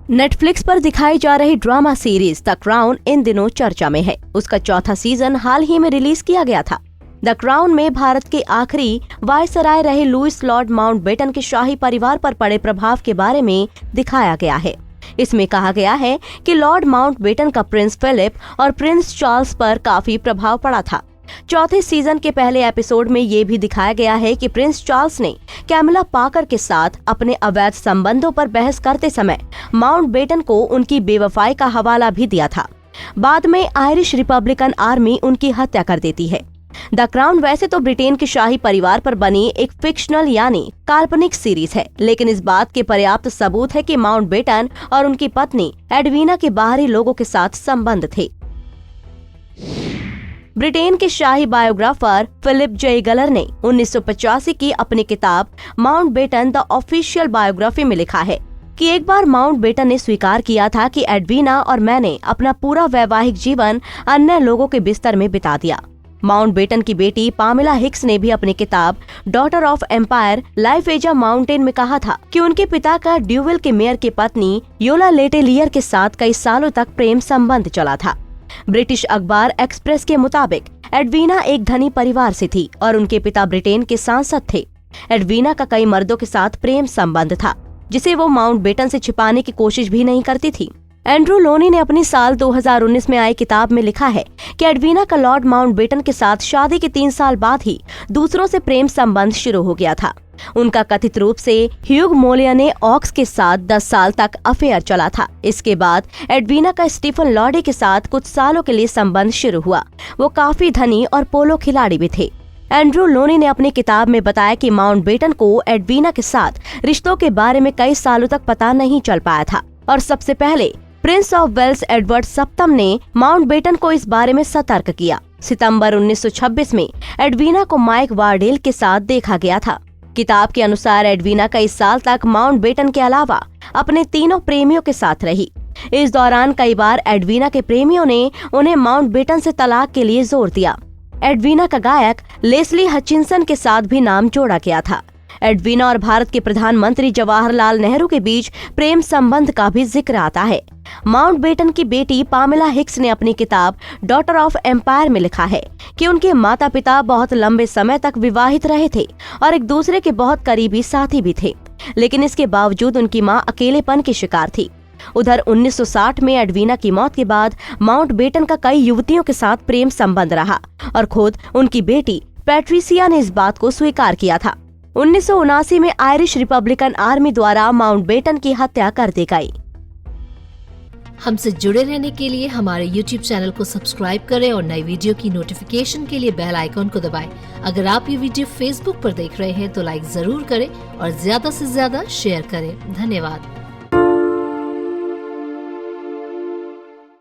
Netflix पर दिखाई जा रही ड्रामा सीरीज द क्राउन इन दिनों चर्चा में है। उसका चौथा सीजन हाल ही में रिलीज किया गया था। द क्राउन में भारत के आखिरी वायसराय रहे लुईस लॉर्ड माउंटबेटन के शाही परिवार पर पड़े प्रभाव के बारे में दिखाया गया है। इसमें कहा गया है कि लॉर्ड माउंटबेटन का प्रिंस फिलिप और प्रिंस चार्ल्स पर काफी प्रभाव पड़ा था। चौथे सीजन के पहले एपिसोड में ये भी दिखाया गया है कि प्रिंस चार्ल्स ने कैमिला पाकर के साथ अपने अवैध संबंधों पर बहस करते समय माउंटबेटन को उनकी बेवफाई का हवाला भी दिया था। बाद में आयरिश रिपब्लिकन आर्मी उनकी हत्या कर देती है। द क्राउन वैसे तो ब्रिटेन के शाही परिवार पर बनी एक फिक्शनल यानी काल्पनिक सीरीज है, लेकिन इस बात के पर्याप्त सबूत है कि माउंटबेटन और उनकी पत्नी एडवीना के बाहरी लोगों के साथ संबंध थे। ब्रिटेन के शाही बायोग्राफर फिलिप जे गलर ने 1985 की अपनी किताब माउंटबेटन द ऑफिशियल बायोग्राफी में लिखा है कि एक बार माउंटबेटन ने स्वीकार किया था कि एडवीना और मैंने अपना पूरा वैवाहिक जीवन अन्य लोगों के बिस्तर में बिता दिया। माउंटबेटन की बेटी पामेला हिक्स ने भी अपनी किताब daughter of empire life as a mountain में कहा था कि उनके पिता का ड्यूविल के मेयर की पत्नी योला लेटेलियर के साथ कई सालों तक प्रेम संबंध चला था। ब्रिटिश अखबार एक्सप्रेस के मुताबिक एडवीना एक धनी परिवार से थी और उनके पिता ब्रिटेन के सांसद थे। एडवीना का कई मर्दों के साथ प्रेम संबंध था, जिसे वो माउंटबेटन से छिपाने की कोशिश भी नहीं करती थी। एंड्रू लोनी ने अपनी साल 2019 में आई किताब में लिखा है कि एडवीना का लॉर्ड माउंटबेटन के साथ शादी के 3 साल बाद ही दूसरों से प्रेम संबंध शुरू हो गया था। उनका कथित रूप से ह्यूग मोलियने ऑक्स के साथ 10 साल तक अफेयर चला था। इसके बाद एडवीना का स्टीफन लॉडी के साथ कुछ सालों के लिए संबंध शुरू हुआ। वो काफी धनी और पोलो खिलाड़ी भी थे। एंड्रू लोनी ने अपनी किताब में बताया कि माउंटबेटन को एडवीना के साथ रिश्तों के बारे में कई सालों तक पता नहीं चल पाया था और सबसे पहले प्रिंस ऑफ वेल्स एडवर्ड सप्तम ने माउंटबेटन को इस बारे में सतर्क किया। सितंबर 1926 में एडवीना को माइक वारडेल के साथ देखा गया था। किताब के अनुसार एडवीना कई साल तक माउंटबेटन के अलावा अपने तीनों प्रेमियों के साथ रही। इस दौरान कई बार एडवीना के प्रेमियों ने उन्हें माउंटबेटन से तलाक के लिए जोर दिया। एडवीना का गायक लेस्ली हचिंसन के साथ भी नाम जोड़ा गया था। एडवीना और भारत के प्रधानमंत्री जवाहरलाल नेहरू के बीच प्रेम संबंध का भी जिक्र आता है। माउंटबेटन की बेटी पामेला हिक्स ने अपनी किताब डॉटर ऑफ एम्पायर में लिखा है कि उनके माता पिता बहुत लंबे समय तक विवाहित रहे थे और एक दूसरे के बहुत करीबी साथी भी थे, लेकिन इसके बावजूद उनकी मां अकेलेपन की शिकार थी। उधर 1960 में एडवीना की मौत के बाद माउंटबेटन का कई युवतियों के साथ प्रेम संबंध रहा और खुद उनकी बेटी पैट्रिसिया ने इस बात को स्वीकार किया था। 1979 में आयरिश रिपब्लिकन आर्मी द्वारा माउंटबेटन की हत्या कर दी गई। हमसे जुड़े रहने के लिए हमारे YouTube चैनल को सब्सक्राइब करें और नई वीडियो की नोटिफिकेशन के लिए बेल आइकॉन को दबाएं। अगर आप ये वीडियो Facebook पर देख रहे हैं तो लाइक जरूर करें और ज्यादा से ज्यादा शेयर करें। धन्यवाद।